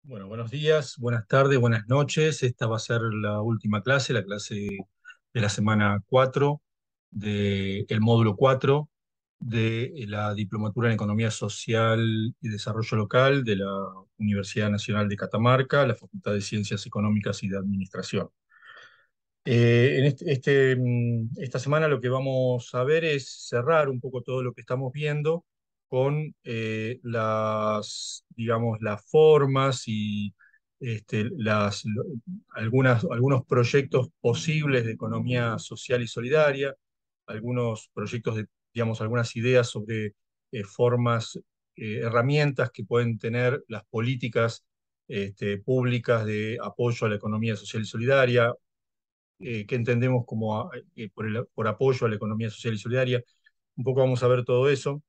Bueno, buenos días, buenas tardes, buenas noches. Esta va a ser la última clase, la clase de la semana 4 del módulo 4 de la Diplomatura en Economía Social y Desarrollo Local de la Universidad Nacional de Catamarca, la Facultad de Ciencias Económicas y de Administración. Esta semana lo que vamos a ver es cerrar un poco todo lo que estamos viendo con digamos, las formas y algunos proyectos posibles de economía social y solidaria, algunos proyectos digamos, algunas ideas sobre formas, herramientas que pueden tener las políticas públicas de apoyo a la economía social y solidaria, qué entendemos como por apoyo a la economía social y solidaria. Un poco vamos a ver todo eso,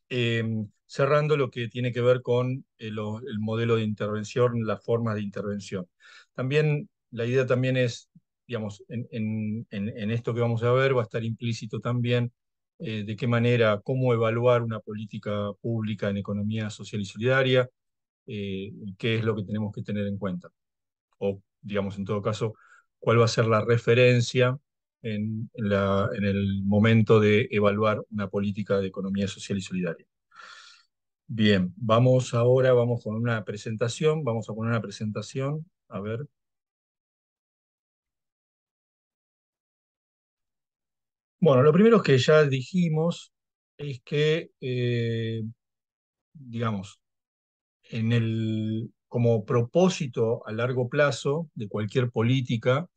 eh, cerrando lo que tiene que ver con el modelo de intervención, las formas de intervención. También la idea también es, digamos, en esto que vamos a ver va a estar implícito también de qué manera, cómo evaluar una política pública en economía social y solidaria, qué es lo que tenemos que tener en cuenta o, digamos, en todo caso, cuál va a ser la referencia en el momento de evaluar una política de economía social y solidaria. Bien, vamos con una presentación, vamos a poner una presentación, a ver. Bueno, lo primero que ya dijimos es que, digamos, como propósito a largo plazo de cualquier política,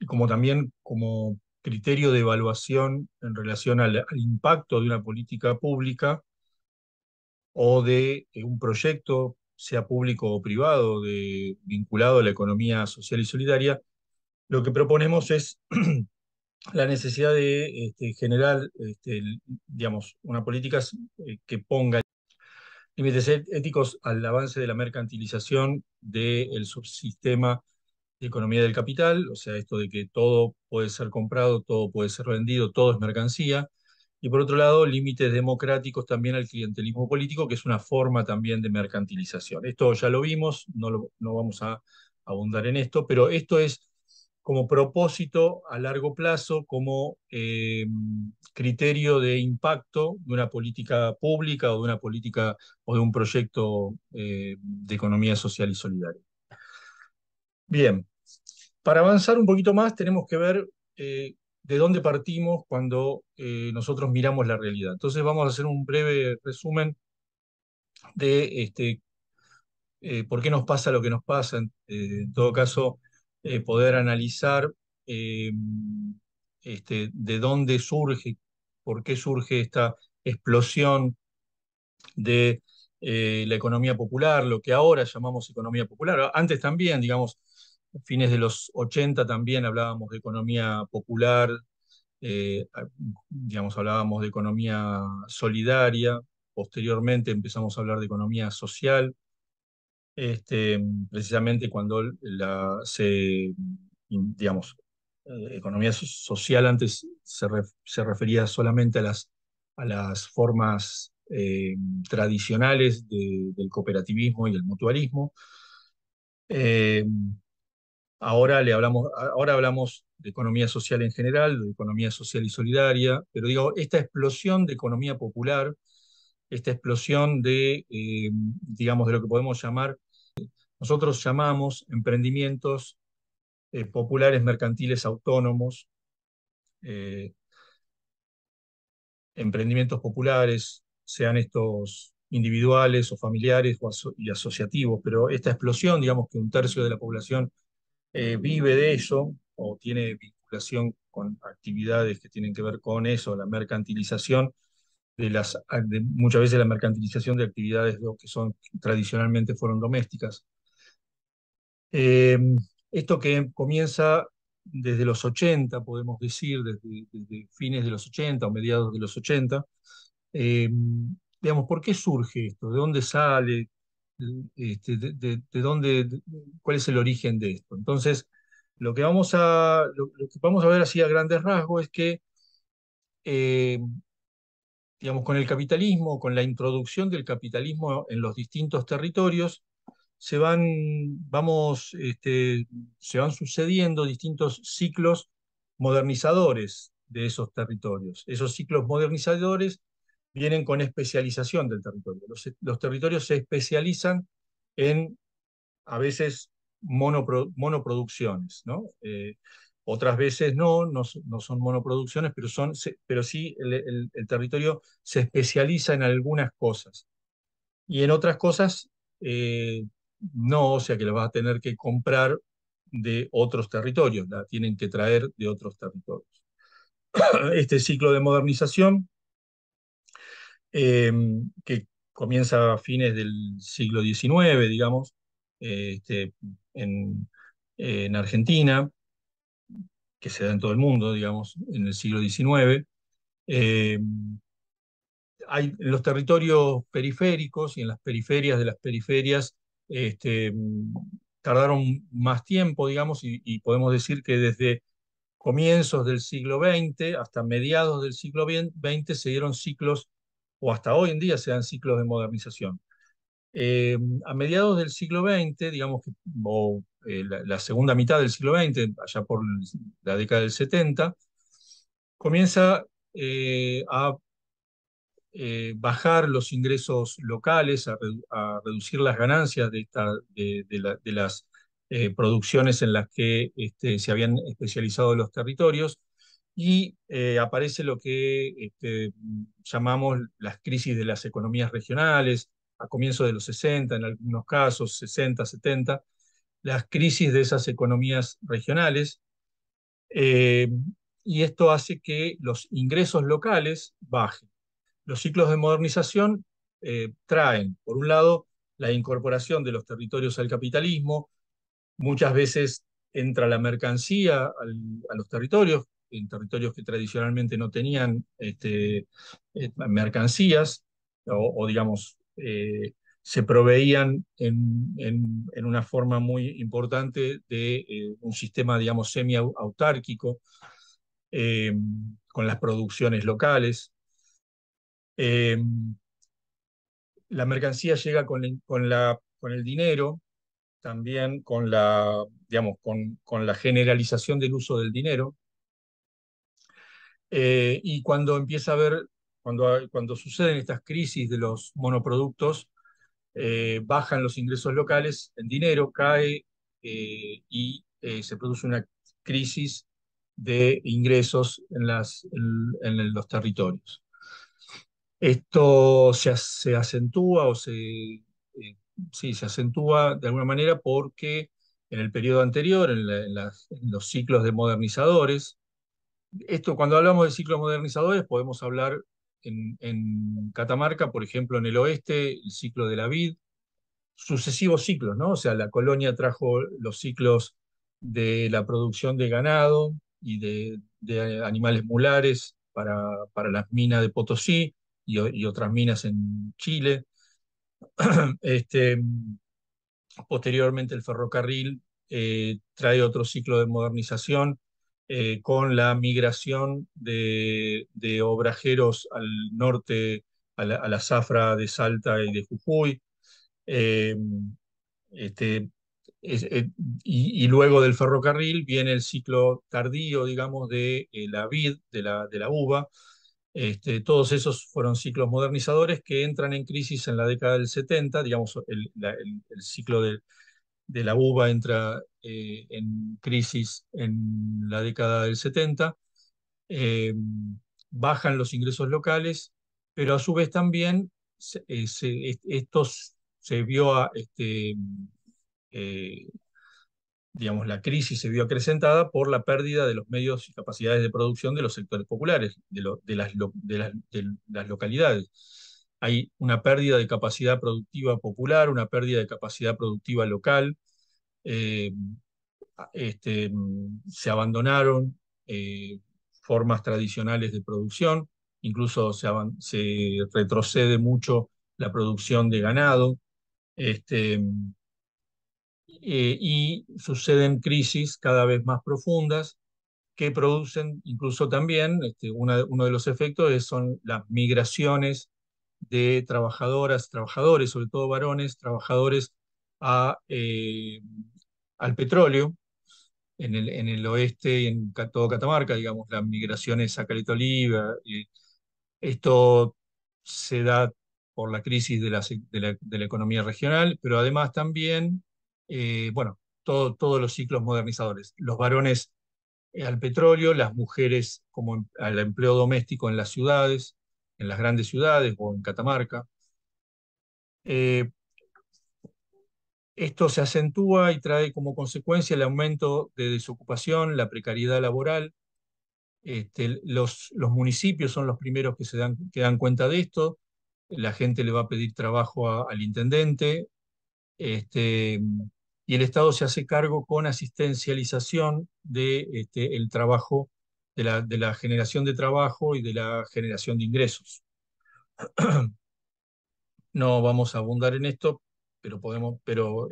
y como también como criterio de evaluación en relación al impacto de una política pública o de un proyecto, sea público o privado, vinculado a la economía social y solidaria, lo que proponemos es la necesidad de generar, digamos, una política que ponga límites éticos al avance de la mercantilización del subsistema de economía del capital, o sea, esto de que todo puede ser comprado, todo puede ser vendido, todo es mercancía. Y por otro lado, límites democráticos también al clientelismo político, que es una forma también de mercantilización. Esto ya lo vimos, no vamos a abundar en esto, pero esto es como propósito a largo plazo, como criterio de impacto de una política pública o de una política o de un proyecto de economía social y solidaria. Bien, para avanzar un poquito más tenemos que ver de dónde partimos cuando nosotros miramos la realidad. Entonces vamos a hacer un breve resumen de por qué nos pasa lo que nos pasa. En todo caso, poder analizar eh, de dónde surge, por qué surge esta explosión de la economía popular, lo que ahora llamamos economía popular. Antes también, digamos, fines de los 80 también hablábamos de economía popular, digamos, hablábamos de economía solidaria, posteriormente empezamos a hablar de economía social, precisamente cuando digamos, economía social antes se refería solamente a las formas tradicionales del cooperativismo y el mutualismo. Eh, ahora hablamos de economía social en general, de economía social y solidaria, pero digo, esta explosión de economía popular, esta explosión digamos, de lo que podemos llamar, nosotros llamamos emprendimientos populares mercantiles autónomos, eh, emprendimientos populares, sean estos individuales o familiares y asociativos, pero esta explosión, digamos que un tercio de la población vive de eso o tiene vinculación con actividades que tienen que ver con eso, la mercantilización muchas veces la mercantilización de actividades que tradicionalmente fueron domésticas. Eh, Esto que comienza desde los 80, podemos decir, desde fines de los 80 o mediados de los 80, eh, digamos, ¿por qué surge esto? ¿De dónde sale? De dónde, ¿cuál es el origen de esto? Entonces, lo que vamos a ver así a grandes rasgos es que eh, digamos, con el capitalismo, con la introducción del capitalismo en los distintos territorios, se van, se van sucediendo distintos ciclos modernizadores de esos territorios. Esos ciclos modernizadores vienen con especialización del territorio. Los territorios se especializan en, a veces, monoproducciones, ¿no? Otras veces no son monoproducciones, pero sí el territorio se especializa en algunas cosas. Y en otras cosas, eh, no, o sea que las vas a tener que comprar de otros territorios, la tienen que traer de otros territorios. Este ciclo de modernización, eh, que comienza a fines del siglo XIX, digamos, eh, este, en, en Argentina, que se da en todo el mundo, digamos, en el siglo XIX, eh, hay en los territorios periféricos y en las periferias de las periferias, este, tardaron más tiempo, digamos, y podemos decir que desde comienzos del siglo XX hasta mediados del siglo XX se dieron ciclos, o hasta hoy en día se dan ciclos de modernización. Eh, a mediados del siglo XX, digamos, la segunda mitad del siglo XX, allá por la década del 70, comienza a bajar los ingresos locales, a reducir las ganancias de las producciones en las que se habían especializado los territorios, y aparece lo que llamamos las crisis de las economías regionales, a comienzos de los 60, en algunos casos 60, 70, las crisis de esas economías regionales, eh, y esto hace que los ingresos locales bajen. Los ciclos de modernización traen, por un lado, la incorporación de los territorios al capitalismo. Muchas veces entra la mercancía a los territorios, en territorios que tradicionalmente no tenían mercancías, digamos, se proveían en una forma muy importante de un sistema, digamos, semi-autárquico, eh, con las producciones locales. Eh, la mercancía llega con el dinero, también digamos, con la generalización del uso del dinero. Y cuando empieza a haber, cuando suceden estas crisis de los monoproductos, bajan los ingresos locales, el dinero cae, y se produce una crisis de ingresos en los territorios. Esto se acentúa sí, se acentúa de alguna manera porque en el periodo anterior, en los ciclos de modernizadores, cuando hablamos de ciclos modernizadores, podemos hablar en Catamarca, por ejemplo, en el oeste, el ciclo de la vid, sucesivos ciclos, ¿no? O sea, la colonia trajo los ciclos de la producción de ganado y de animales mulares para las minas de Potosí y otras minas en Chile. Este, Posteriormente el ferrocarril trae otro ciclo de modernización, con la migración de obrajeros al norte, a la zafra de Salta y de Jujuy. Eh, este, es- eh, y luego del ferrocarril viene el ciclo tardío, digamos, de la vid, de la uva. Todos esos fueron ciclos modernizadores que entran en crisis en la década del 70, digamos, el ciclo de la uva entra en crisis en la década del 70. eh, Bajan los ingresos locales, pero a su vez también estos se vio eh, digamos, la crisis se vio acrecentada por la pérdida de los medios y capacidades de producción de los sectores populares, de las localidades. Hay una pérdida de capacidad productiva popular, una pérdida de capacidad productiva local. eh, Se abandonaron formas tradicionales de producción, incluso se retrocede mucho la producción de ganado. Este, y suceden crisis cada vez más profundas que producen incluso también, uno de los efectos son las migraciones de trabajadoras, trabajadores, sobre todo varones, trabajadores a, al petróleo en el oeste y en todo Catamarca, digamos, las migraciones a Caleta Olivia. Esto se da por la crisis de la economía regional, pero además también, bueno, todos los ciclos modernizadores. Los varones al petróleo, las mujeres como al empleo doméstico en las ciudades, en las grandes ciudades o en Catamarca. Eh, Esto se acentúa y trae como consecuencia el aumento de desocupación, la precariedad laboral. Los municipios son los primeros que dan cuenta de esto. La gente le va a pedir trabajo al intendente, este, y el Estado se hace cargo con asistencialización de el trabajo, de la generación de trabajo y de la generación de ingresos. No vamos a abundar en esto, pero podemos, pero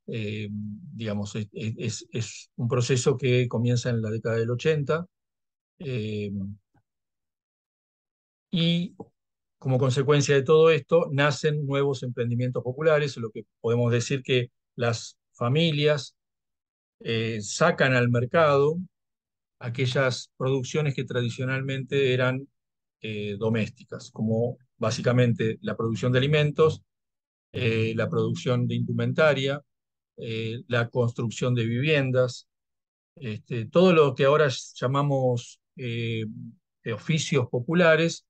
digamos, es un proceso que comienza en la década del 80, eh, y como consecuencia de todo esto nacen nuevos emprendimientos populares, lo que podemos decir que las familias sacan al mercado aquellas producciones que tradicionalmente eran domésticas, como básicamente la producción de alimentos, la producción de indumentaria, la construcción de viviendas, todo lo que ahora llamamos oficios populares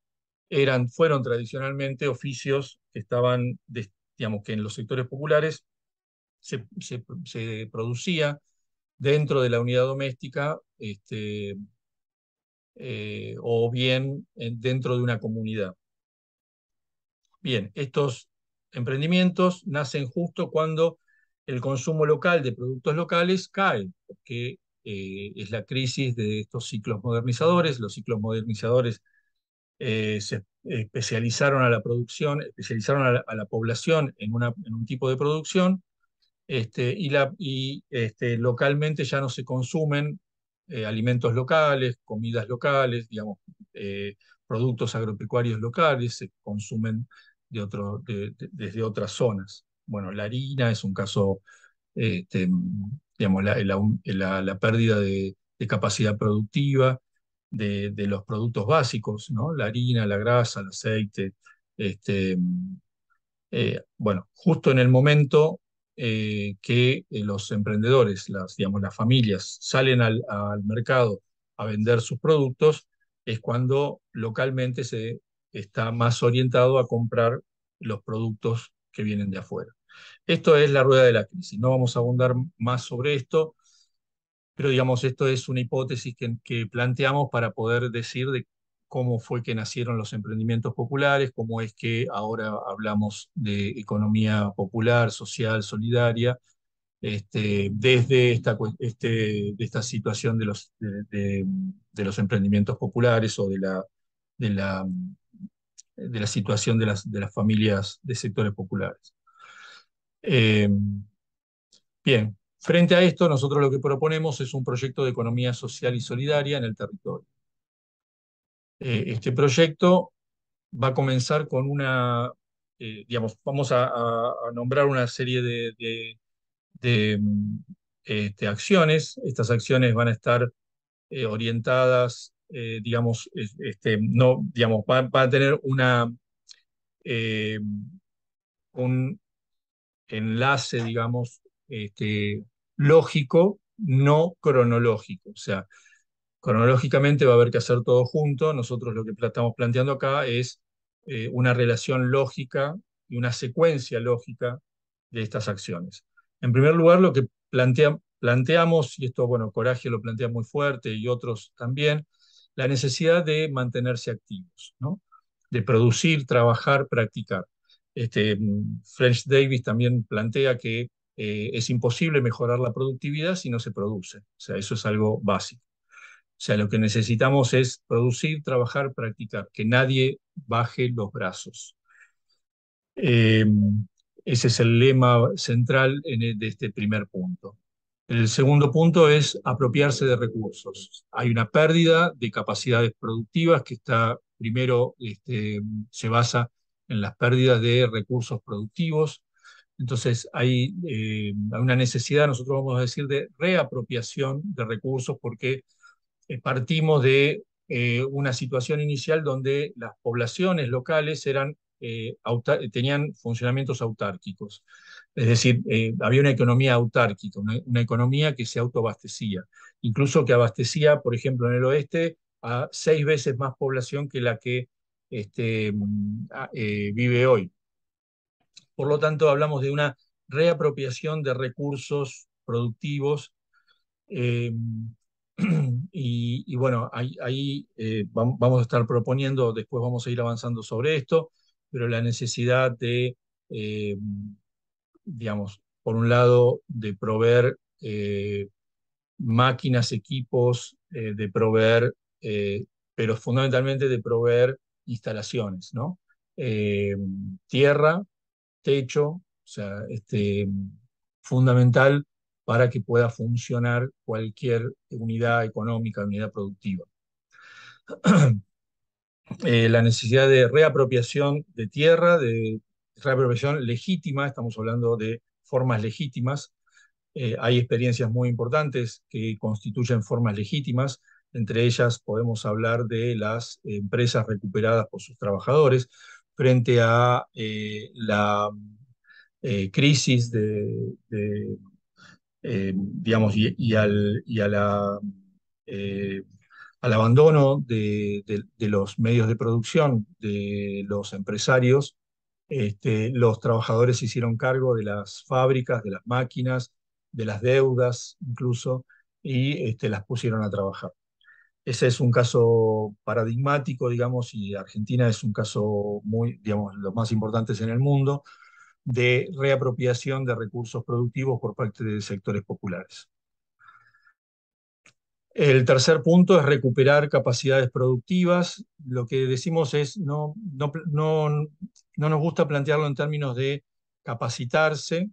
fueron tradicionalmente oficios que estaban, digamos, que en los sectores populares se producía dentro de la unidad doméstica, o bien dentro de una comunidad. Bien, estos emprendimientos nacen justo cuando el consumo local de productos locales cae, porque es la crisis de estos ciclos modernizadores. Los ciclos modernizadores se especializaron a la producción, especializaron a la población en un tipo de producción, localmente ya no se consumen alimentos locales, comidas locales, digamos, productos agropecuarios locales, se consumen desde otras zonas. Bueno, la harina es un caso, este, digamos, la pérdida de capacidad productiva de los productos básicos, ¿no? La harina, la grasa, el aceite, este, bueno, justo en el momento que los emprendedores, digamos, las familias salen al mercado a vender sus productos, es cuando localmente se está más orientado a comprar los productos que vienen de afuera. Esto es la rueda de la crisis. No vamos a abundar más sobre esto, pero digamos, esto es una hipótesis que planteamos para poder decir de cómo fue que nacieron los emprendimientos populares, cómo es que ahora hablamos de economía popular, social, solidaria, desde de esta situación de los emprendimientos populares o de la, de la situación de las familias de sectores populares. Eh, Bien, frente a esto, nosotros lo que proponemos es un proyecto de economía social y solidaria en el territorio. Este proyecto va a comenzar con digamos, vamos a nombrar una serie de acciones. Estas acciones van a estar orientadas, digamos, no, digamos, van a tener eh, un enlace, digamos, lógico, no cronológico. O sea, cronológicamente va a haber que hacer todo junto. Nosotros lo que estamos planteando acá es una relación lógica y una secuencia lógica de estas acciones. En primer lugar, lo que planteamos, y esto, bueno, Coraje lo plantea muy fuerte y otros también, la necesidad de mantenerse activos, ¿no? De producir, trabajar, practicar. French Davis también plantea que es imposible mejorar la productividad si no se produce. O sea, eso es algo básico. O sea, lo que necesitamos es producir, trabajar, practicar, que nadie baje los brazos. Eh, Ese es el lema central de este primer punto. El segundo punto es apropiarse de recursos. Hay una pérdida de capacidades productivas que está, primero, se basa en las pérdidas de recursos productivos. Entonces hay una necesidad, nosotros vamos a decir, de reapropiación de recursos porque partimos de una situación inicial donde las poblaciones locales tenían funcionamientos autárquicos. Es decir, había una economía autárquica, una economía que se autoabastecía, incluso que abastecía, por ejemplo, en el oeste, a 6 veces más población que la que vive hoy. Por lo tanto, hablamos de una reapropiación de recursos productivos eh, y bueno, vamos a estar proponiendo, después vamos a ir avanzando sobre esto, pero la necesidad eh, digamos, por un lado, de proveer máquinas, equipos, de proveer, pero fundamentalmente de proveer instalaciones, ¿no? Eh, Tierra, techo, o sea, fundamental para que pueda funcionar cualquier unidad económica, unidad productiva. La necesidad de reapropiación de tierra, de reapropiación legítima, estamos hablando de formas legítimas. Hay experiencias muy importantes que constituyen formas legítimas. Entre ellas podemos hablar de las empresas recuperadas por sus trabajadores frente a la crisis digamos, eh, al abandono de los medios de producción de los empresarios. Los trabajadores se hicieron cargo de las fábricas, de las máquinas, de las deudas incluso, y las pusieron a trabajar. Ese es un caso paradigmático, digamos, y Argentina es un caso muy, digamos, los más importantes en el mundo, de reapropiación de recursos productivos por parte de sectores populares. El tercer punto es recuperar capacidades productivas. Lo que decimos es, no nos gusta plantearlo en términos de capacitarse,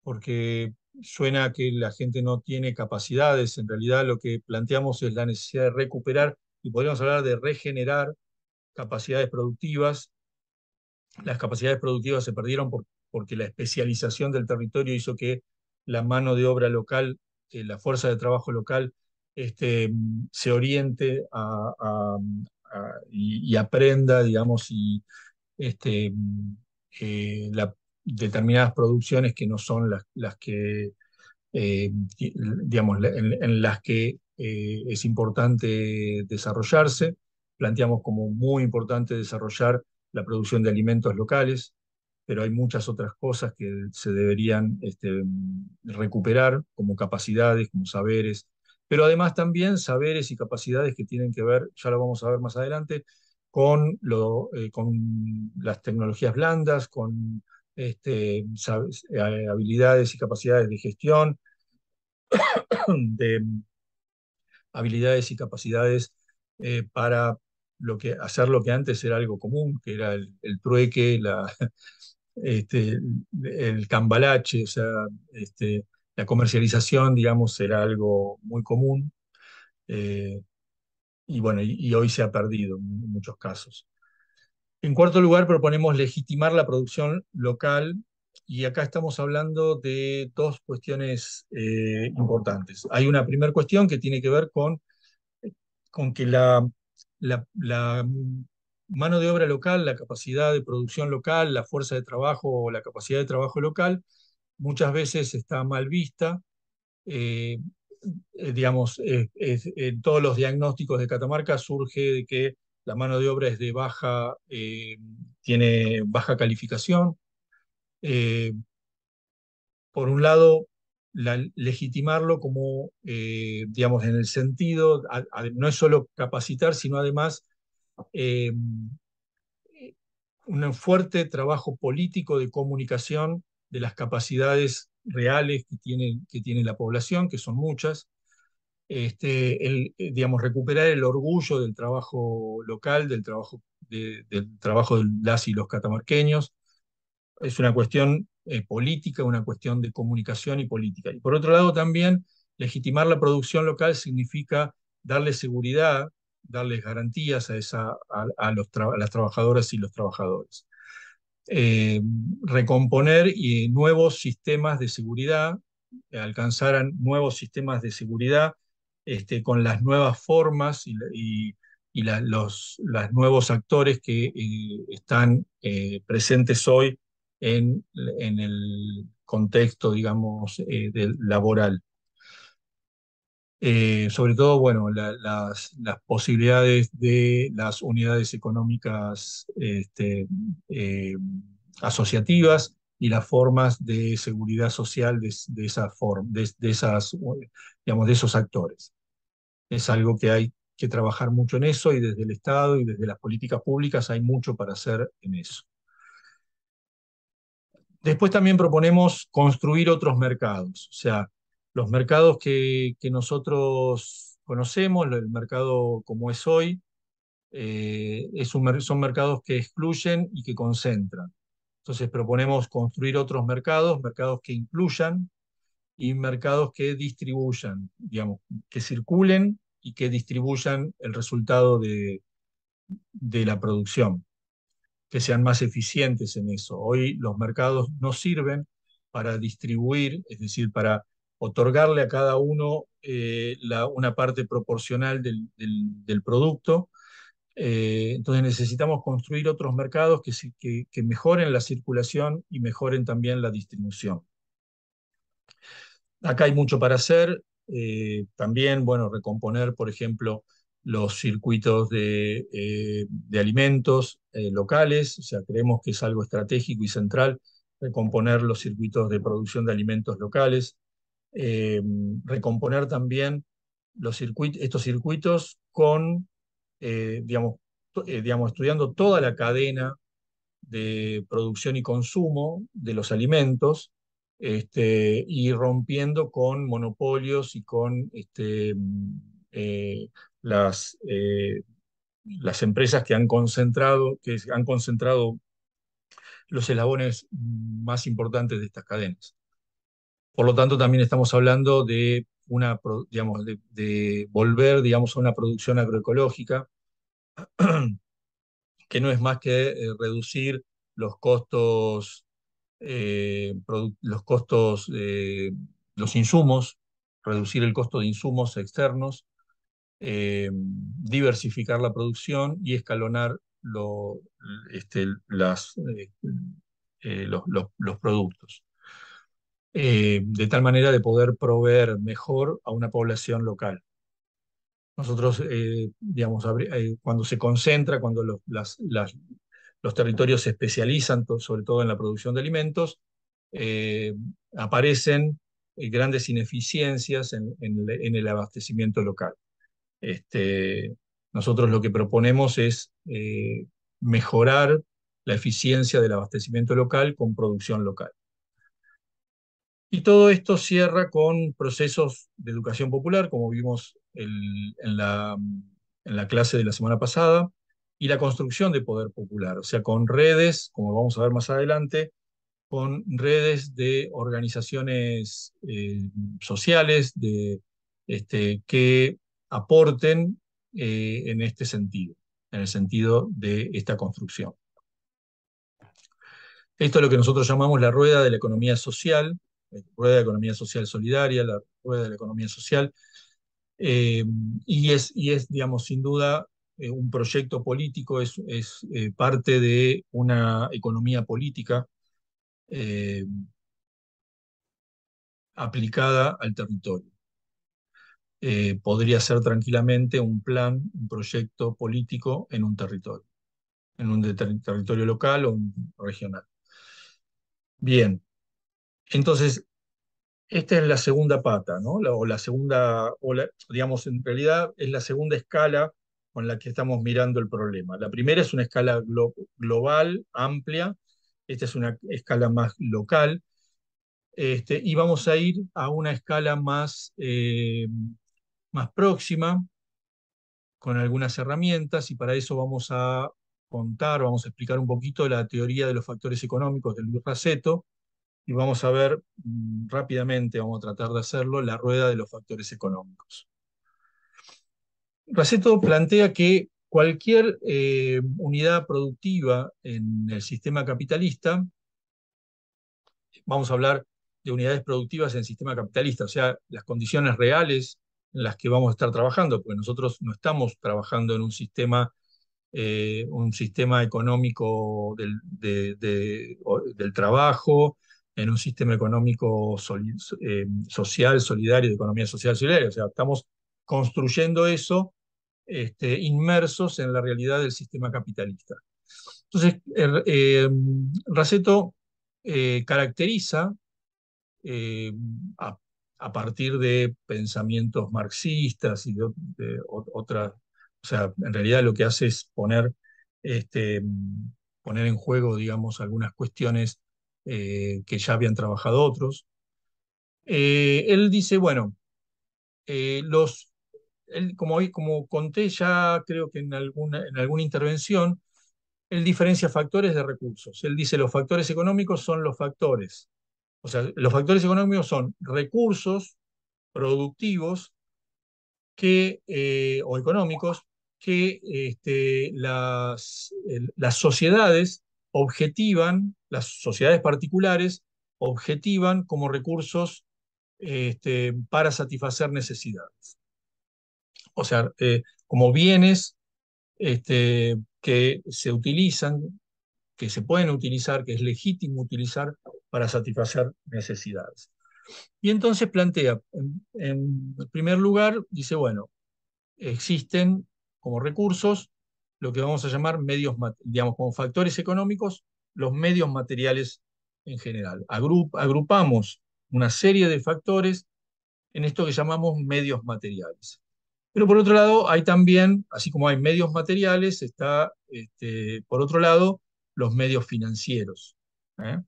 porque suena a que la gente no tiene capacidades. En realidad lo que planteamos es la necesidad de recuperar, y podríamos hablar de regenerar capacidades productivas. Las capacidades productivas se perdieron porque la especialización del territorio hizo que la mano de obra local, la fuerza de trabajo local, se oriente y aprenda, digamos, y este, determinadas producciones que no son las que digamos, en las que es importante desarrollarse. Planteamos como muy importante desarrollar la producción de alimentos locales, pero hay muchas otras cosas que se deberían recuperar como capacidades, como saberes, pero además también saberes y capacidades que tienen que ver, ya lo vamos a ver más adelante, con las tecnologías blandas, con habilidades y capacidades de gestión, de habilidades y capacidades para hacer lo que antes era algo común, que era el trueque, este, el cambalache, o sea, la comercialización, digamos, era algo muy común. eh, y bueno, y hoy se ha perdido en muchos casos. En cuarto lugar, proponemos legitimar la producción local y acá estamos hablando de dos cuestiones importantes. Hay una primera cuestión que tiene que ver con que la mano de obra local, la capacidad de producción local, la fuerza de trabajo o la capacidad de trabajo local muchas veces está mal vista. eh, digamos, en todos los diagnósticos de Catamarca surge de que la mano de obra es tiene baja calificación. Eh, por un lado, legitimarlo como, digamos, en el sentido, no es solo capacitar, sino además eh, un fuerte trabajo político de comunicación de las capacidades reales que tiene la población, que son muchas. Digamos, recuperar el orgullo del trabajo local, del trabajo de las y los catamarqueños. Es una cuestión política, una cuestión de comunicación y política. Y por otro lado también, legitimar la producción local significa darle seguridad, darles garantías a las trabajadoras y los trabajadores. Eh, Recomponer nuevos sistemas de seguridad, alcanzar a nuevos sistemas de seguridad con las nuevas formas los nuevos actores que están presentes hoy en el contexto, digamos, laboral. Sobre todo, bueno, las posibilidades de las unidades económicas asociativas y las formas de seguridad social de esa de esas, digamos, de esos actores. Es algo que hay que trabajar mucho en eso y desde el Estado y desde las políticas públicas hay mucho para hacer en eso. Después también proponemos construir otros mercados, o sea, los mercados que nosotros conocemos, el mercado como es hoy, son mercados que excluyen y que concentran. Entonces proponemos construir otros mercados, mercados que incluyan y mercados que distribuyan, digamos, que circulen y que distribuyan el resultado de la producción, que sean más eficientes en eso. Hoy los mercados no sirven para distribuir, es decir, para otorgarle a cada uno una parte proporcional del producto. Entonces necesitamos construir otros mercados que mejoren la circulación y mejoren también la distribución. Acá hay mucho para hacer. También, bueno, recomponer, por ejemplo, los circuitos de alimentos locales. O sea, creemos que es algo estratégico y central recomponer los circuitos de producción de alimentos locales. Eh, Recomponer también estos circuitos con, digamos, digamos, estudiando toda la cadena de producción y consumo de los alimentos, y rompiendo con monopolios y con eh, las, eh, las empresas que han concentrado los eslabones más importantes de estas cadenas. Por lo tanto, también estamos hablando de digamos, de volver, digamos, a una producción agroecológica que no es más que reducir los costos los costos, los insumos, reducir el costo de insumos externos, diversificar la producción y escalonar los productos, de tal manera de poder proveer mejor a una población local. Nosotros, digamos, cuando se concentra, cuando los territorios se especializan, sobre todo en la producción de alimentos, eh, aparecen grandes ineficiencias en el abastecimiento local. Este, Nosotros lo que proponemos es mejorar la eficiencia del abastecimiento local con producción local. Y todo esto cierra con procesos de educación popular, como vimos en la clase de la semana pasada, y la construcción de poder popular, o sea, con redes, como vamos a ver más adelante, con redes de organizaciones sociales que aporten en este sentido, en el sentido de esta construcción. Esto es lo que nosotros llamamos la rueda de la economía social, rueda de economía social solidaria, la rueda de la economía social, eh, digamos, sin duda, un proyecto político, es parte de una economía política eh, aplicada al territorio. Podría ser tranquilamente un plan, un proyecto político en un territorio, en un territorio local o un regional. Bien, entonces esta es la segunda pata, ¿no? O la segunda, digamos, en realidad es la segunda escala con la que estamos mirando el problema. La primera es una escala global, amplia. Esta es una escala más local. Y vamos a ir a una escala más próxima, con algunas herramientas, y para eso vamos a explicar un poquito la teoría de los factores económicos de Luis Raceto, y vamos a ver rápidamente, vamos a tratar de hacerlo, la rueda de los factores económicos. Raceto plantea que cualquier unidad productiva en el sistema capitalista, vamos a hablar de unidades productivas en el sistema capitalista, o sea, las condiciones reales en las que vamos a estar trabajando, porque nosotros no estamos trabajando en un sistema económico del trabajo, en un sistema económico social, solidario, de economía social solidaria. O sea, estamos construyendo eso inmersos en la realidad del sistema capitalista. Entonces, Raceto caracteriza eh, a, a partir de pensamientos marxistas y de otras, o sea, en realidad lo que hace es este, poner en juego, digamos, algunas cuestiones que ya habían trabajado otros. Él dice, bueno, los, él, como conté ya creo que en alguna intervención, él diferencia factores de recursos. Él dice los factores económicos son los factores. O sea, los factores económicos son recursos productivos o económicos que las sociedades objetivan, las sociedades particulares objetivan como recursos para satisfacer necesidades. O sea, como bienes que se utilizan, que se pueden utilizar, que es legítimo utilizar para satisfacer necesidades. Y entonces plantea, en primer lugar, dice, bueno, existen como recursos lo que vamos a llamar medios, digamos, como factores económicos, los medios materiales en general. Agrupamos una serie de factores en esto que llamamos medios materiales. Pero por otro lado, hay también, así como hay medios materiales, está, por otro lado, los medios financieros, ¿eh?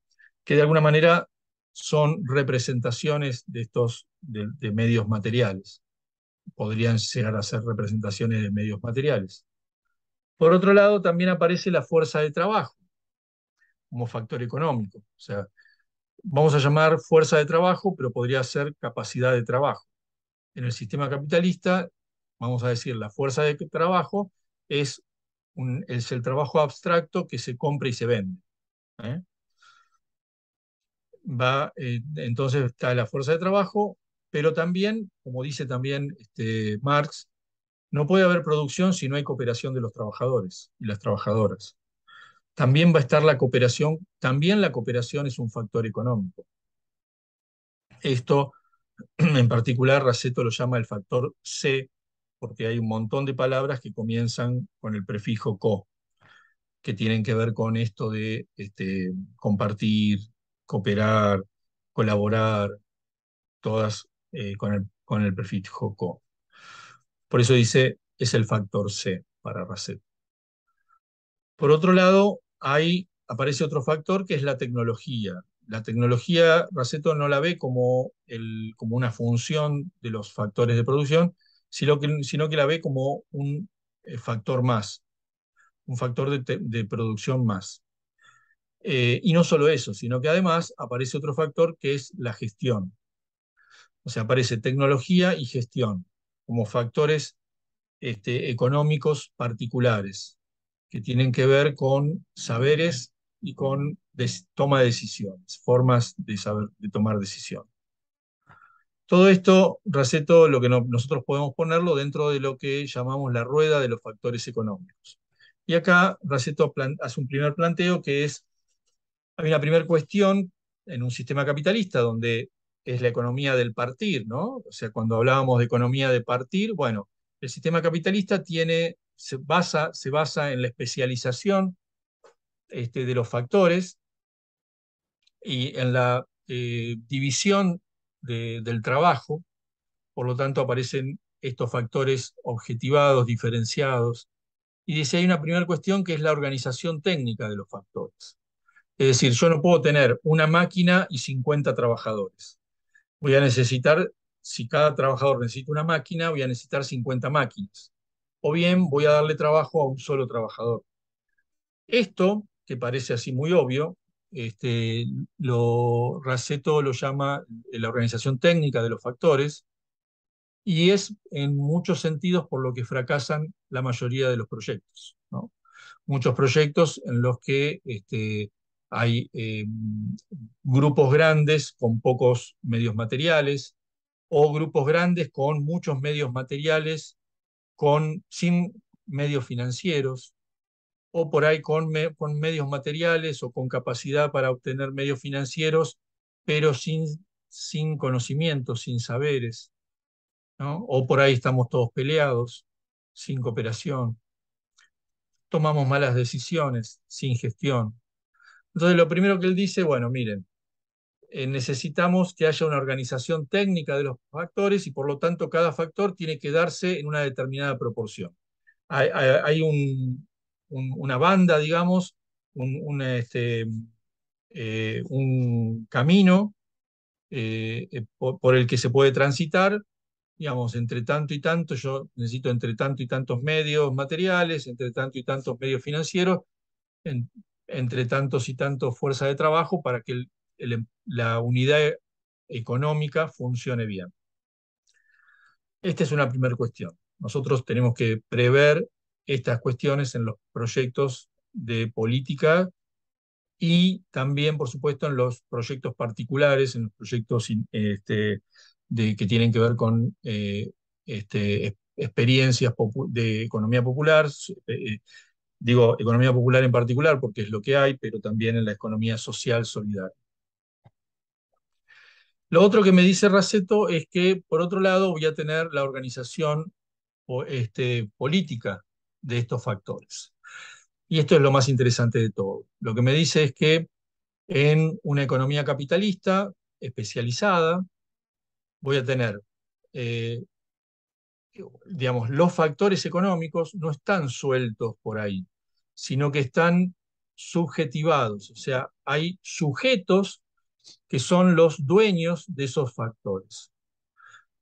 Que de alguna manera son representaciones de medios materiales. Podrían llegar a ser representaciones de medios materiales. Por otro lado, también aparece la fuerza de trabajo como factor económico. O sea, vamos a llamar fuerza de trabajo, pero podría ser capacidad de trabajo. En el sistema capitalista, vamos a decir, la fuerza de trabajo es el trabajo abstracto que se compra y se vende, ¿eh? Entonces está la fuerza de trabajo, pero también, como dice también Marx, no puede haber producción si no hay cooperación de los trabajadores y las trabajadoras. También va a estar la cooperación, también la cooperación es un factor económico. Esto en particular, Raceto lo llama el factor C, porque hay un montón de palabras que comienzan con el prefijo co, que tienen que ver con esto de compartir, cooperar, colaborar, todas con el prefijo co. Por eso dice, es el factor C para Raceto. Por otro lado, aparece otro factor que es la tecnología. La tecnología, Raceto no la ve como una función de los factores de producción, sino que la ve como un factor más, un factor de producción más. Y no solo eso, sino que además aparece otro factor que es la gestión. O sea, aparece tecnología y gestión como factores económicos particulares que tienen que ver con saberes y con toma de decisiones, formas de tomar decisión. Todo esto, Raceto, lo que nosotros podemos ponerlo dentro de lo que llamamos la rueda de los factores económicos. Y acá Raceto hace un primer planteo que es, hay una primera cuestión en un sistema capitalista donde es la economía del partir, ¿no? O sea, cuando hablábamos de economía de partir, bueno, el sistema capitalista se basa en la especialización de los factores y en la división del trabajo. Por lo tanto, aparecen estos factores objetivados, diferenciados. Y dice, hay una primera cuestión que es la organización técnica de los factores. Es decir, yo no puedo tener una máquina y 50 trabajadores. Voy a necesitar, si cada trabajador necesita una máquina, voy a necesitar 50 máquinas. O bien voy a darle trabajo a un solo trabajador. Esto, que parece así muy obvio, Raceto lo llama la organización técnica de los factores, y es en muchos sentidos por lo que fracasan la mayoría de los proyectos, ¿no? Muchos proyectos en los que hay grupos grandes con pocos medios materiales, o grupos grandes con muchos medios materiales sin medios financieros, o por ahí con medios materiales o con capacidad para obtener medios financieros, pero sin conocimientos, sin saberes, ¿no? O por ahí estamos todos peleados, sin cooperación. Tomamos malas decisiones, sin gestión. Entonces, lo primero que él dice, bueno, miren, necesitamos que haya una organización técnica de los factores, y por lo tanto cada factor tiene que darse en una determinada proporción. Hay una banda, digamos, un camino por el que se puede transitar, digamos, entre tanto y tanto. Yo necesito entre tanto y tantos medios materiales, entre tanto y tantos medios financieros, en- entre tantos y tantos fuerzas de trabajo, para que la unidad económica funcione bien. Esta es una primera cuestión. Nosotros tenemos que prever estas cuestiones en los proyectos de política, y también, por supuesto, en los proyectos particulares, en los proyectos que tienen que ver con experiencias de economía popular. Digo economía popular en particular porque es lo que hay, pero también en la economía social solidaria. Lo otro que me dice Raceto es que, por otro lado, voy a tener la organización política de estos factores. Y esto es lo más interesante de todo. Lo que me dice es que en una economía capitalista especializada voy a tener, eh, digamos, los factores económicos no están sueltos por ahí, sino que están subjetivados. O sea, hay sujetos que son los dueños de esos factores.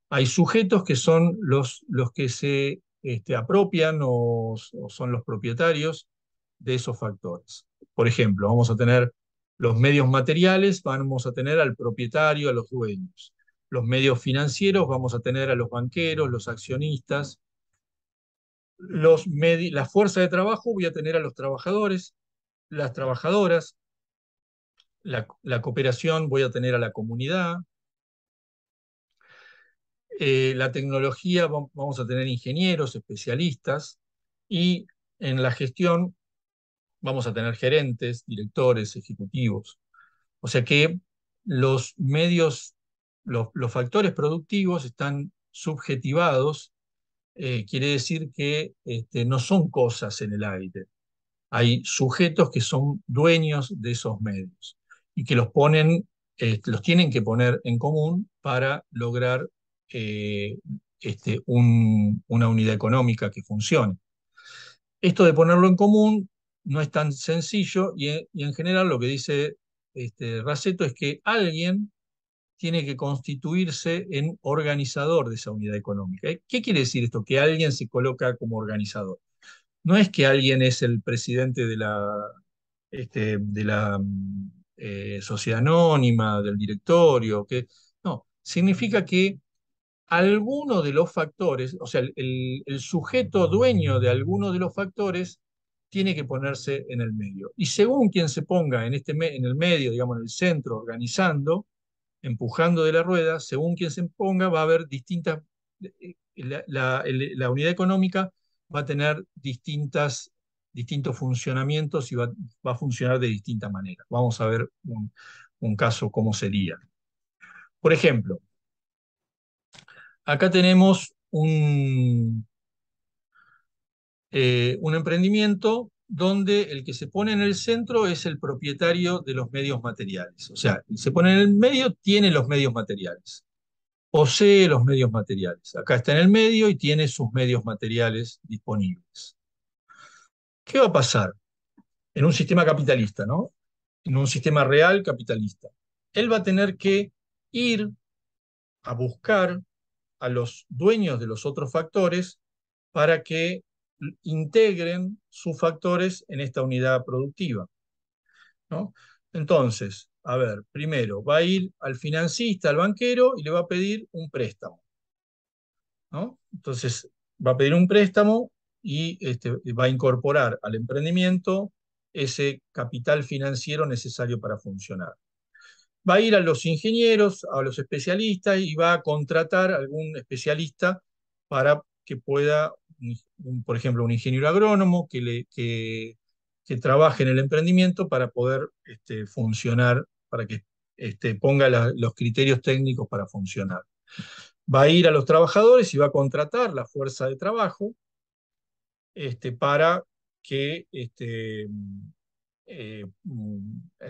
Hay sujetos que son los que se apropian, o son los propietarios de esos factores. Por ejemplo, vamos a tener los medios materiales, vamos a tener al propietario, a los dueños. Los medios financieros, vamos a tener a los banqueros, los accionistas. La fuerza de trabajo, voy a tener a los trabajadores, las trabajadoras. La cooperación, voy a tener a la comunidad. La tecnología, vamos a tener ingenieros, especialistas, y en la gestión vamos a tener gerentes, directores, ejecutivos. O sea que los medios, los factores productivos están subjetivados. Quiere decir que no son cosas en el aire. Hay sujetos que son dueños de esos medios y que los tienen que poner en común para lograr eh, una unidad económica que funcione. Esto de ponerlo en común no es tan sencillo, y en general lo que dice Raceto es que alguien tiene que constituirse en organizador de esa unidad económica. ¿Qué quiere decir esto? Que alguien se coloca como organizador. No es que alguien es el presidente de la sociedad anónima, del directorio, no, significa que alguno de los factores, o sea, el sujeto dueño de alguno de los factores tiene que ponerse en el medio. Y según quien se ponga en el medio, digamos, en el centro, organizando, empujando de la rueda, según quien se ponga, va a haber distintas. La unidad económica va a tener distintos funcionamientos, y va a funcionar de distinta manera. Vamos a ver un caso cómo sería. Por ejemplo, acá tenemos un emprendimiento donde el que se pone en el centro es el propietario de los medios materiales. O sea, el que se pone en el medio tiene los medios materiales, posee los medios materiales. Acá está en el medio y tiene sus medios materiales disponibles. ¿Qué va a pasar en un sistema capitalista, ¿no? En un sistema real capitalista? Él va a tener que ir a buscar a los dueños de los otros factores para que integren sus factores en esta unidad productiva, ¿no? Entonces, a ver, primero va a ir al financista, al banquero, y le va a pedir un préstamo, ¿no? Entonces, va a pedir un préstamo y va a incorporar al emprendimiento ese capital financiero necesario para funcionar. Va a ir a los ingenieros, a los especialistas y va a contratar a algún especialista para que pueda, por ejemplo, un ingeniero agrónomo que trabaje en el emprendimiento para poder funcionar, para que ponga los criterios técnicos para funcionar. Va a ir a los trabajadores y va a contratar la fuerza de trabajo para que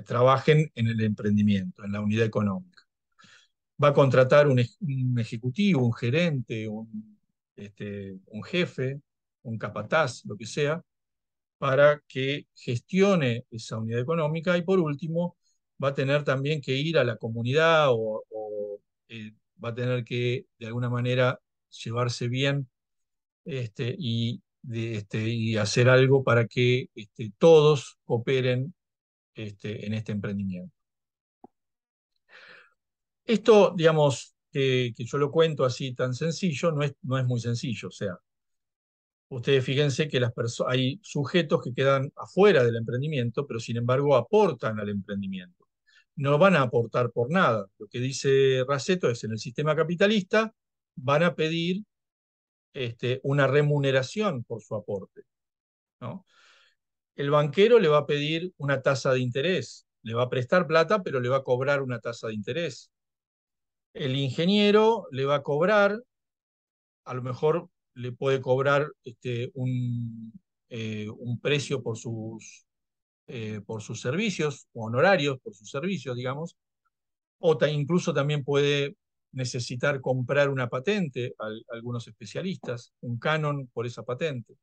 trabajen en el emprendimiento, en la unidad económica. Va a contratar un ejecutivo, un gerente, un jefe, un capataz, lo que sea, para que gestione esa unidad económica y por último va a tener también que ir a la comunidad va a tener que de alguna manera llevarse bien y hacer algo para que todos cooperen en este emprendimiento. Esto, digamos, que yo lo cuento así tan sencillo, no es muy sencillo. O sea, ustedes fíjense que hay sujetos que quedan afuera del emprendimiento, pero sin embargo aportan al emprendimiento. No van a aportar por nada. Lo que dice Raceto es, en el sistema capitalista van a pedir una remuneración por su aporte, ¿no? El banquero le va a pedir una tasa de interés, le va a prestar plata, pero le va a cobrar una tasa de interés. El ingeniero le va a cobrar, a lo mejor le puede cobrar un precio por sus servicios, o honorarios por sus servicios, digamos, o incluso también puede necesitar comprar una patente, algunos especialistas, un canon por esa patente.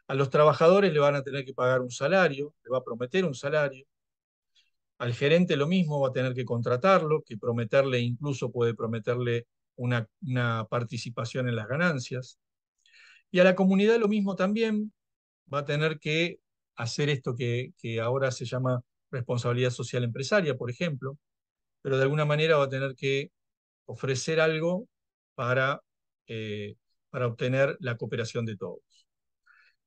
A los trabajadores le van a tener que pagar un salario, le va a prometer un salario. Al gerente lo mismo, va a tener que contratarlo, que prometerle, incluso puede prometerle una participación en las ganancias. Y a la comunidad lo mismo también, va a tener que hacer esto que ahora se llama responsabilidad social empresaria, por ejemplo, pero de alguna manera va a tener que ofrecer algo para, eh, para obtener la cooperación de todos.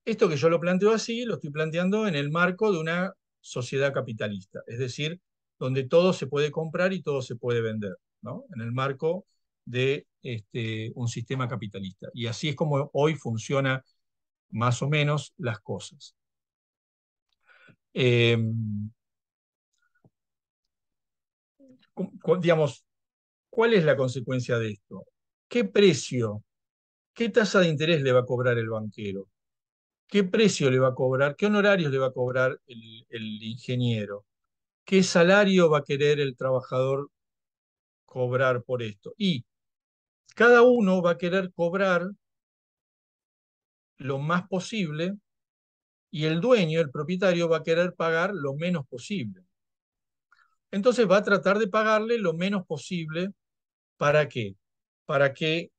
Esto que yo lo planteo así, lo estoy planteando en el marco de una sociedad capitalista, es decir, donde todo se puede comprar y todo se puede vender, ¿no? En el marco de un sistema capitalista. Y así es como hoy funciona más o menos las cosas. Eh, digamos, ¿cuál es la consecuencia de esto? ¿Qué precio, qué tasa de interés le va a cobrar el banquero? ¿Qué precio le va a cobrar? ¿Qué honorarios le va a cobrar el ingeniero? ¿Qué salario va a querer el trabajador cobrar por esto? Y cada uno va a querer cobrar lo más posible y el dueño, el propietario, va a querer pagar lo menos posible. Entonces va a tratar de pagarle lo menos posible. ¿Para qué? Para que,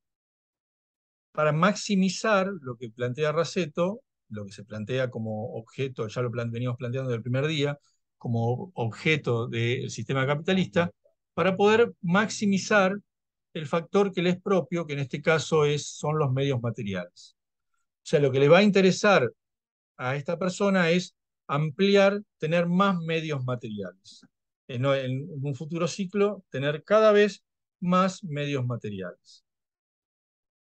para maximizar lo que plantea Raceto, lo que se plantea como objeto, ya lo venimos planteando desde el primer día, como objeto del sistema capitalista, para poder maximizar el factor que le es propio, que en este caso son los medios materiales. O sea, lo que le va a interesar a esta persona es ampliar, tener más medios materiales. En un futuro ciclo, tener cada vez más medios materiales.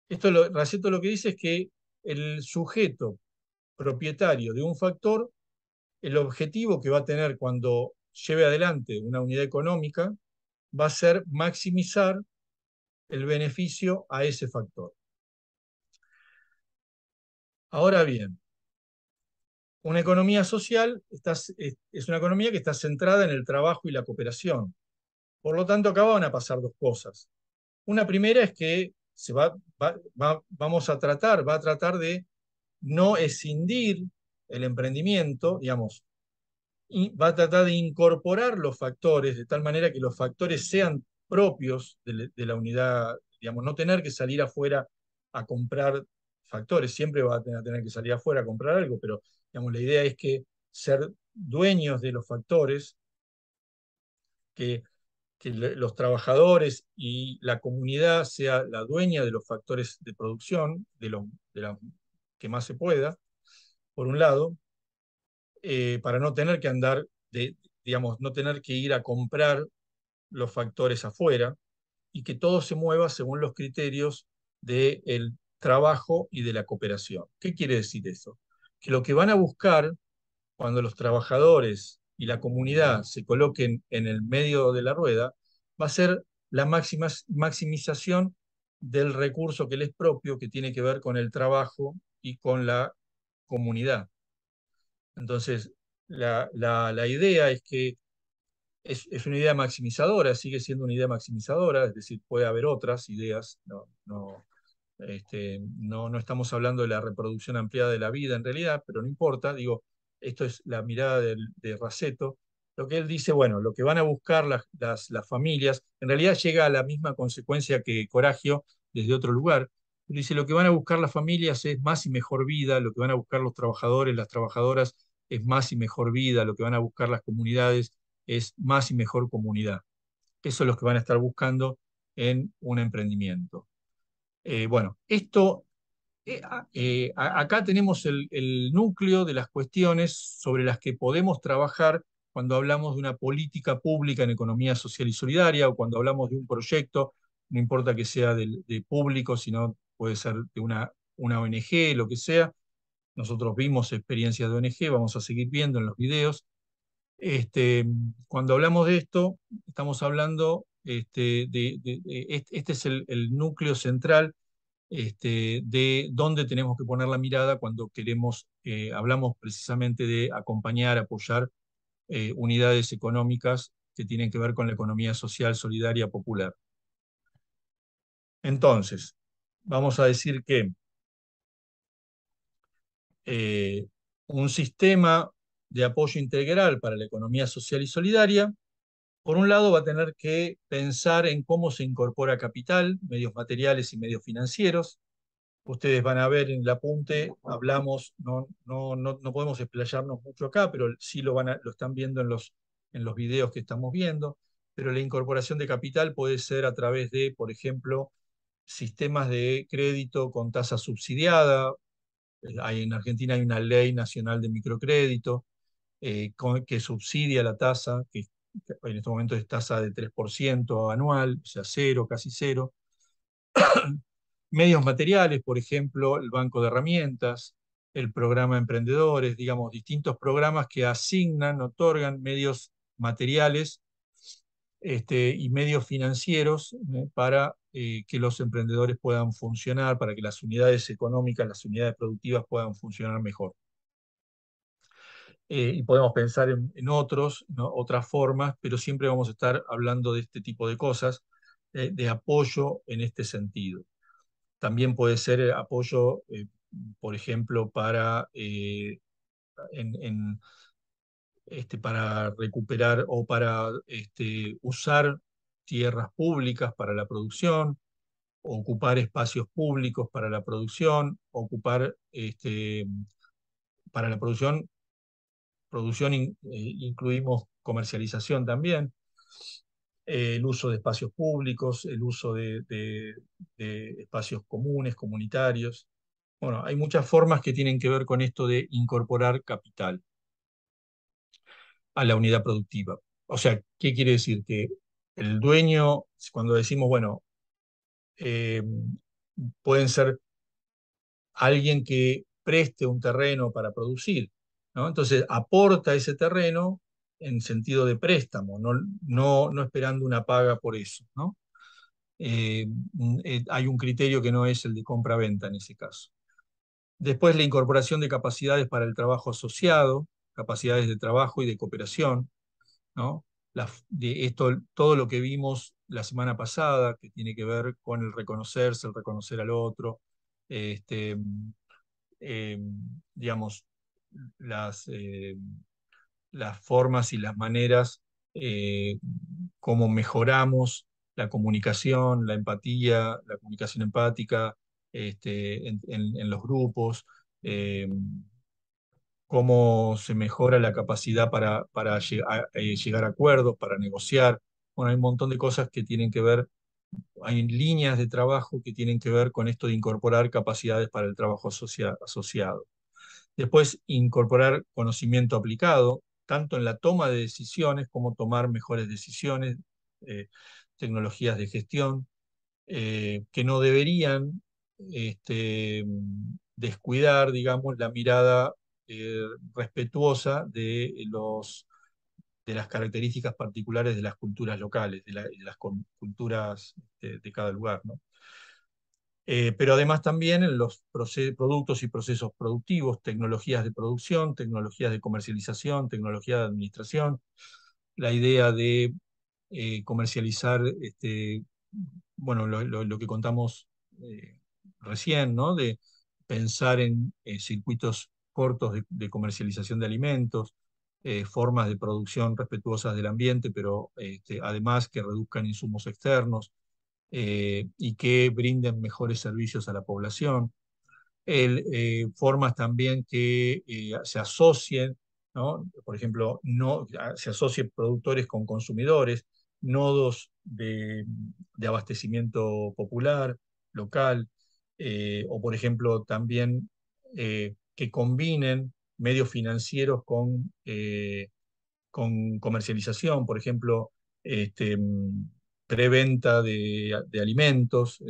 Raceto lo que dice es que el sujeto propietario de un factor, el objetivo que va a tener cuando lleve adelante una unidad económica, va a ser maximizar el beneficio a ese factor. Ahora bien, una economía social es una economía que está centrada en el trabajo y la cooperación. Por lo tanto, acá van a pasar dos cosas. Una primera es que va a tratar de no escindir el emprendimiento, digamos, y va a tratar de incorporar los factores de tal manera que los factores sean propios de la unidad, digamos, no tener que salir afuera a comprar factores, siempre va a tener que salir afuera a comprar algo, pero digamos, la idea es que ser dueños de los factores que, los trabajadores y la comunidad sea la dueña de los factores de producción, de que más se pueda, por un lado, para no tener que andar, digamos, no tener que ir a comprar los factores afuera y que todo se mueva según los criterios del trabajo y de la cooperación. ¿Qué quiere decir eso? Que lo que van a buscar cuando los trabajadores y la comunidad se coloquen en el medio de la rueda va a ser la maximización del recurso que les es propio, que tiene que ver con el trabajo y con la comunidad. Entonces, la idea es que es una idea maximizadora, sigue siendo una idea maximizadora, es decir, puede haber otras ideas, no estamos hablando de la reproducción ampliada de la vida en realidad, pero no importa, digo, esto es la mirada de Raceto. Lo que él dice, bueno, lo que van a buscar las familias, en realidad llega a la misma consecuencia que Coragio desde otro lugar. Él dice, lo que van a buscar las familias es más y mejor vida, lo que van a buscar los trabajadores, las trabajadoras es más y mejor vida, lo que van a buscar las comunidades es más y mejor comunidad. Eso es lo que van a estar buscando en un emprendimiento. Bueno, esto, acá tenemos el núcleo de las cuestiones sobre las que podemos trabajar cuando hablamos de una política pública en economía social y solidaria o cuando hablamos de un proyecto, no importa que sea de público, sino puede ser de una ONG, lo que sea. Nosotros vimos experiencias de ONG, vamos a seguir viendo en los videos. Este, Cuando hablamos de esto, estamos hablando, este es el núcleo central de dónde tenemos que poner la mirada cuando queremos, hablamos precisamente de acompañar, apoyar unidades económicas que tienen que ver con la economía social, solidaria, popular. Entonces, vamos a decir que eh, un sistema de apoyo integral para la economía social y solidaria, por un lado, va a tener que pensar en cómo se incorpora capital, medios materiales y medios financieros. Ustedes van a ver en el apunte, hablamos, no podemos explayarnos mucho acá, pero sí lo están viendo en los videos que estamos viendo. Pero la incorporación de capital puede ser a través de, por ejemplo, sistemas de crédito con tasa subsidiada. En Argentina hay una ley nacional de microcrédito que subsidia la tasa, que en este momento es tasa de 3% anual, o sea, cero, casi cero. Medios materiales, por ejemplo, el banco de herramientas, el programa Emprendedores, digamos, distintos programas que asignan, otorgan medios materiales y medios financieros para que los emprendedores puedan funcionar, para que las unidades económicas, las unidades productivas puedan funcionar mejor. Y podemos pensar en otros, ¿no? Otras formas, pero siempre vamos a estar hablando de este tipo de cosas, de apoyo en este sentido. También puede ser apoyo, por ejemplo, en, para recuperar o para usar tierras públicas para la producción, ocupar espacios públicos para la producción, ocupar para la producción incluimos comercialización también, el uso de espacios públicos, el uso de espacios comunes, comunitarios. Bueno, hay muchas formas que tienen que ver con esto de incorporar capital a la unidad productiva. O sea, ¿qué quiere decir? Que el dueño, cuando decimos, bueno, eh, pueden ser alguien que preste un terreno para producir, ¿no? Entonces aporta ese terreno en sentido de préstamo, no esperando una paga por eso, ¿no? Hay un criterio que no es el de compra-venta en ese caso. Después la incorporación de capacidades para el trabajo asociado, capacidades de trabajo y de cooperación, ¿no? De esto, todo lo que vimos la semana pasada, que tiene que ver con el reconocerse, el reconocer al otro, este, eh, digamos, las, eh, las formas y las maneras como mejoramos la comunicación, la empatía, la comunicación empática en los grupos, eh, cómo se mejora la capacidad para llegar a acuerdos, para negociar. Bueno, hay un montón de cosas que tienen que ver, hay líneas de trabajo que tienen que ver con esto de incorporar capacidades para el trabajo asociado. Después, incorporar conocimiento aplicado, tanto en la toma de decisiones como tomar mejores decisiones, eh, tecnologías de gestión, que no deberían descuidar, digamos, la mirada eh, respetuosa de las características particulares de las culturas locales, de las culturas de cada lugar, ¿no? Pero además también en los productos y procesos productivos, tecnologías de producción, tecnologías de comercialización, tecnología de administración, la idea de comercializar, bueno, lo que contamos eh, recién, ¿no? De pensar en circuitos cortos de comercialización de alimentos, formas de producción respetuosas del ambiente, pero además que reduzcan insumos externos y que brinden mejores servicios a la población. Formas también que se asocien, ¿no? Por ejemplo, se asocien productores con consumidores, nodos de abastecimiento popular, local, o por ejemplo también que combinen medios financieros con comercialización, por ejemplo, preventa de alimentos,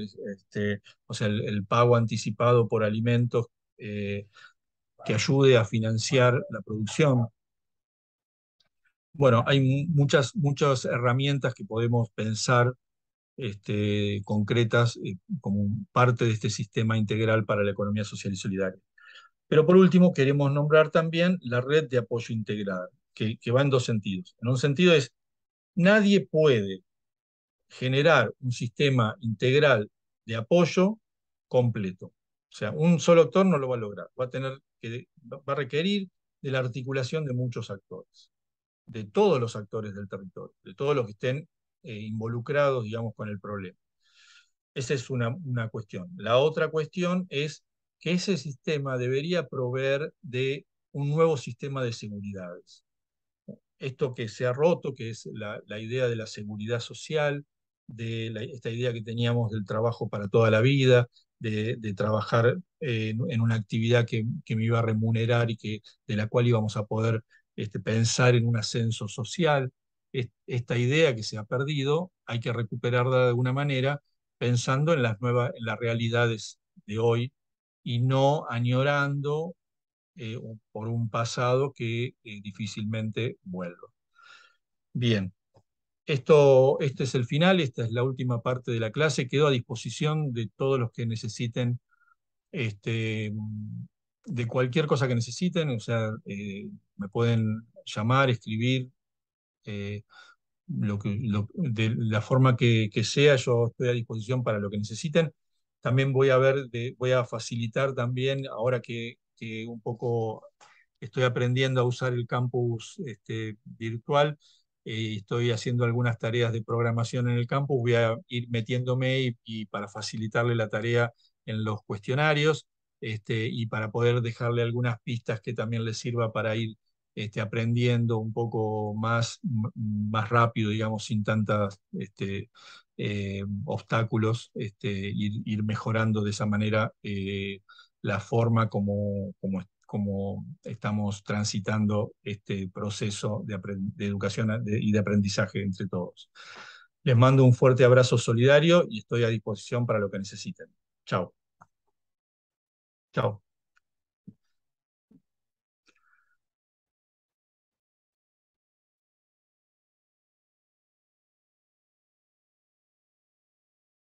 o sea, el pago anticipado por alimentos eh, que ayude a financiar la producción. Bueno, hay muchas herramientas que podemos pensar concretas como parte de este sistema integral para la economía social y solidaria. Pero por último, queremos nombrar también la red de apoyo integral, que va en dos sentidos. En un sentido es, nadie puede generar un sistema integral de apoyo completo. O sea, un solo actor no lo va a lograr. Va a requerir de la articulación de muchos actores, de todos los actores del territorio, de todos los que estén involucrados, digamos, con el problema. Esa es una cuestión. La otra cuestión es que ese sistema debería proveer de un nuevo sistema de seguridades. Esto que se ha roto, que es la idea de la seguridad social, esta idea que teníamos del trabajo para toda la vida, de trabajar en una actividad que me iba a remunerar y de la cual íbamos a poder pensar en un ascenso social. Esta idea que se ha perdido, hay que recuperarla de alguna manera pensando en las realidades de hoy y no añorando por un pasado que difícilmente vuelva. Bien, este es el final, esta es la última parte de la clase. Quedo a disposición de todos los que necesiten, este, de cualquier cosa que necesiten, o sea, me pueden llamar, escribir, eh, de la forma que sea, yo estoy a disposición para lo que necesiten. También voy a facilitar también, ahora que un poco estoy aprendiendo a usar el campus virtual, estoy haciendo algunas tareas de programación en el campus, voy a ir metiéndome y para facilitarle la tarea en los cuestionarios y para poder dejarle algunas pistas que también les sirva para ir aprendiendo un poco más rápido, digamos, sin tantos obstáculos, ir mejorando de esa manera la forma como estamos transitando este proceso de educación y de aprendizaje entre todos. Les mando un fuerte abrazo solidario y estoy a disposición para lo que necesiten. Chao. Chao.